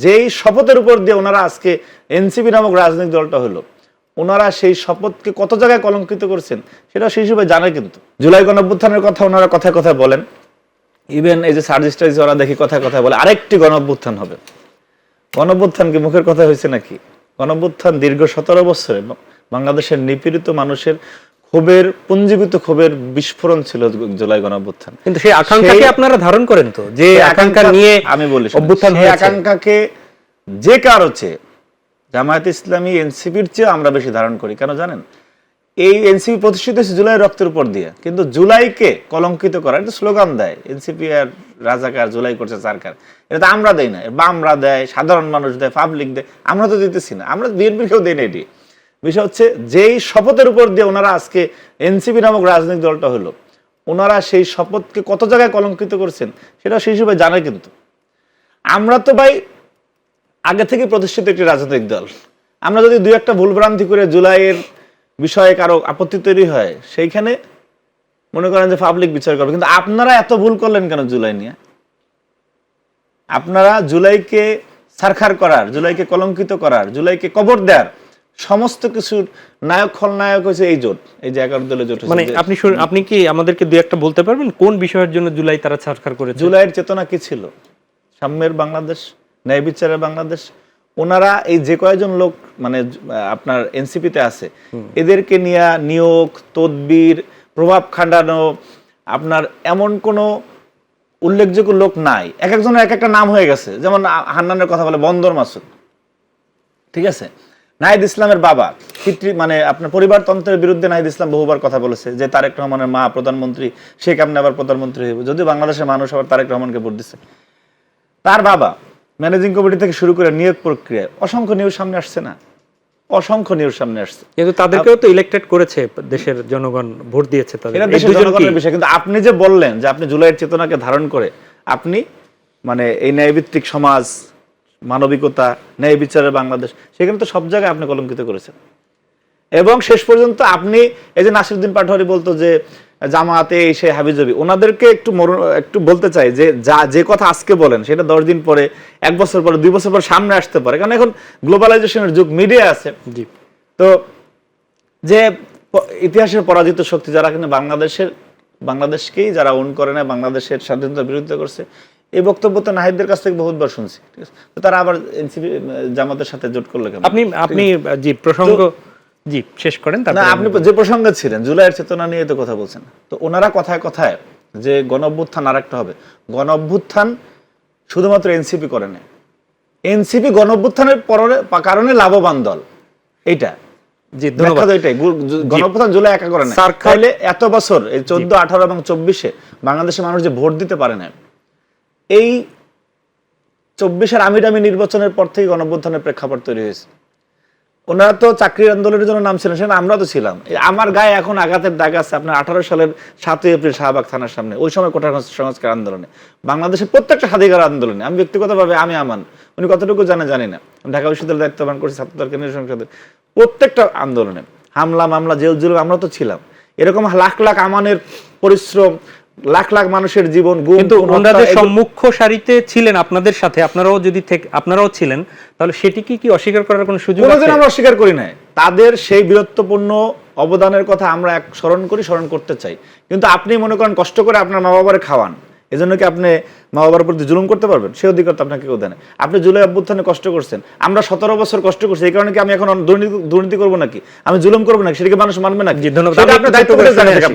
যেই শপথের উপর দিয়ে ওনারা আজকে এনসিপি নামক রাজনৈতিক দলটা হলো, ওনারা সেই শপথকে কত জায়গায় কলঙ্কিত করছেন সেটা সেই হিসেবে জানে। কিন্তু জুলাই গণঅভ্যুত্থানের কথা ওনারা কথায় কথায় বলেন, ইভেন এই যে সার্জিস্টাইজ ওরা দেখি কথায় কথায় বলে আরেকটি গণঅভ্যুত্থান হবে। গণঅভ্যুত্থান কি মুখের কথা হয়েছে নাকি? গণঅভ্যুত্থান দীর্ঘ 17 বছরে বাংলাদেশের নিপীড়িত মানুষের ক্ষোভের পুঞ্জীভূত ক্ষোভের বিস্ফোরণ ছিল জুলাই গণঅভ্যুত্থান। কিন্তু সেই আকাঙ্ক্ষাকে আপনারা ধারণ করেন তো, যে আকাঙ্ক্ষা নিয়ে আমি বলি অভ্যুত্থান হয়েছে, আকাঙ্ক্ষাকে যে কারো চেয়ে জামায়াত ইসলামী এনসিপির চেয়ে আমরা বেশি ধারণ করি। কেন জানেন? এই এনসিপি প্রতিষ্ঠিত হয়েছে জুলাই রক্তের উপর দিয়ে, কিন্তু জুলাইকে কলঙ্কিত করা এটা স্লোগান দেয় এনসিপি আর রাজাকার, জুলাই করছে সরকার, এটা তো আমরা দেই না, বামরা দেয়, সাধারণ মানুষ দেয়, পাবলিক দেয়, আমরা তো দিতেছি না, আমরা বিএনপির কেউ দেই না। এটি বিষয় হচ্ছে যেই শপথের উপর দিয়ে ওনারা আজকে এনসিপি নামক রাজনৈতিক দলটা হলো, ওনারা সেই শপথকে কত জায়গায় কলঙ্কিত করছেন সেটা সেই হিসেবে জানে। কিন্তু আমরা তো ভাই আগে থেকে প্রতিষ্ঠিত একটি রাজনৈতিক দল, আমরা যদি দুই একটা ভুলভ্রান্তি করে জুলাইয়ের বিষয়ে কারো আপত্তি তৈরি হয় সেইখানে মনে করেন যে পাবলিক বিচার করবে। কিন্তু আপনারা এত ভুল করলেন কেন জুলাই নিয়ে? আপনারা জুলাইকে সারখার করার, জুলাইকে কলঙ্কিত করার, জুলাইকে কবর দেওয়ার সমস্ত কিছুর নায়ক খলনায়ক হয়েছে এই জোট, এই যে 11 দলের জোট। মানে আপনি কি আমাদেরকে দুই একটা বলতে পারবেন কোন বিষয়ের জন্য জুলাই তারা সারখার করেছে? জুলাইয়ের চেতনা কি ছিল? সাম্যের বাংলাদেশ, ন্যায় বিচারের বাংলাদেশ। ওনারা এই যে কয়েকজন লোক মানে আপনার এনসিপিতে আছে, এদেরকে নিয়ে নিয়োগ, তদবির, প্রভাব খান্ডানো, আপনার এমন কোনো উল্লেখযোগ্য লোক নাই। এক একজনের এক একটা নাম হয়ে গেছে। যেমন হান্নানের কথা বলে বন্দর মাসুদ, ঠিক আছে? নাহিদ ইসলামের বাবা মানে আপনার পরিবারতন্ত্রের বিরুদ্ধে নাহিদ ইসলাম বহুবার কথা বলেছে যে তারেক রহমানের মা প্রধানমন্ত্রী, সে কেমনে আবার প্রধানমন্ত্রী হইব, যদিও বাংলাদেশের মানুষ আবার তারেক রহমানকে ভোট দিচ্ছে। তার বাবা ম্যানেজিং কমিটি থেকে শুরু করে নিয়োগ প্রক্রিয়ায় অসংখ্য নিউজ সামনে আসছে না? অসংখ্য নিউজ সামনে আসছে। কিন্তু তাদেরকেও তো ইলেক্টেড করেছে দেশের জনগণ, ভোট দিয়েছে তাদের। এটা দেশের জনগণের বিষয়। কিন্তু আপনি যে বললেন যে আপনি জুলাইয়ের চেতনাকে ধারণ করে আপনি মানে এই ন্যায়ভিত্তিক সমাজ, মানবিকতা, ন্যায় বিচারের বাংলাদেশ, সেখানে তো সব জায়গায় আপনি কলঙ্কিত করেছেন। এবং শেষ পর্যন্ত আপনি এই যে নাসিরউদ্দিন পাটোয়ারি বলতো যে জামাতে এসে হাবিজাবি, ওনাদেরকে একটু বলতে চাই যে যে কথা আজকে বলেন সেটা 10 দিন পরে, 1 বছর পরে, 2 বছর পরে সামনে আসতে পারে। কারণ এখন গ্লোবালাইজেশনের যুগ, মিডিয়া আছে। তো যে ইতিহাসের পরাজিত শক্তি যারা কিন্তু বাংলাদেশকেই যারা ওন করে না, বাংলাদেশের স্বাধীনতার বিরুদ্ধে করছে, এই বক্তব্য তো নাহিদদের কাছ থেকে বহুতবার শুনছি। ঠিক আছে, তো তারা আবার এনসিপি জামাতের সাথে জোট করলে কেন? আপনি জি প্রসঙ্গ জি শেষ করেন। না, আপনি যে প্রসঙ্গে ছিলেন জুলাইয়ের চেতনা নিয়ে তো কথা বলছেন। তো ওনারা কথায় কথায় যে গণঅভ্যুত্থান আরেকটা হবে, গণঅভ্যুত্থান শুধুমাত্র এনসিপি করে না, এনসিপি গণঅভ্যুত্থানের কারণে লাভবান দল। এইটা জি ধন্যবাদ। এটাই গণঅভ্যুত্থান জুলাই একা করে না। তাহলে এত বছর এই 14, 18 এবং 24-এ বাংলাদেশের মানুষ যে ভোট দিতে পারে না, এই 24-এর আমিরামি নির্বাচনের পর থেকে গণঅভ্যুত্থানের প্রেক্ষাপট তৈরি হয়েছে। ওনারা তো চাকরির আন্দোলনের জন্য নামছিলেন, সেখানে আমরা তো ছিলাম। আমার গায়ে এখন আঘাতের দাগ আছে আপনার 18 সালের 7ই এপ্রিল শাহবাগ থানার সামনে, ওই সময় কোটা সংস্কার আন্দোলনে, বাংলাদেশের প্রত্যেকটা স্বাধিকার আন্দোলনে আমি ব্যক্তিগতভাবে আমি আমান, উনি কতটুকু জানি না, ঢাকা বিশ্ববিদ্যালয়ের দায়িত্ব পালন করছি, ছাত্রদল কেন্দ্রীয় সংসদের প্রত্যেকটা আন্দোলনে হামলা মামলা, জেল জুলুম আমরা তো ছিলাম। এরকম লাখ লাখ আমানের পরিশ্রম, লাখ লাখ মানুষের জীবন, কিন্তু ওনারা সম্মুখ সারিতে ছিলেন আপনাদের সাথে, আপনারাও ছিলেন, তাহলে সেটি কি অস্বীকার করার কোনো সুযোগ আছে? কোনোদিন আমরা অস্বীকার করি না। তাদের সেই বীরত্বপূর্ণ অবদানের কথা আমরা স্মরণ করতে চাই। কিন্তু আপনি মনে করেন কষ্ট করে আপনার মা বাবারে খাওয়ান, এজন্য কি আপনি মা বাবার প্রতি জুলুম করতে পারবেন? সেই অধিকার তো আপনাকে কেউ দেয় না। আপনি জুলাই অভ্যুত্থানে কষ্ট করছেন, আমরা 17 বছর কষ্ট করছি, এই কারণে কি আমি এখন দুর্নীতি করবো নাকি, আমি জুলুম করবো নাকি, সেটাকে মানুষ মানবে নাকি? ধন্যবাদ।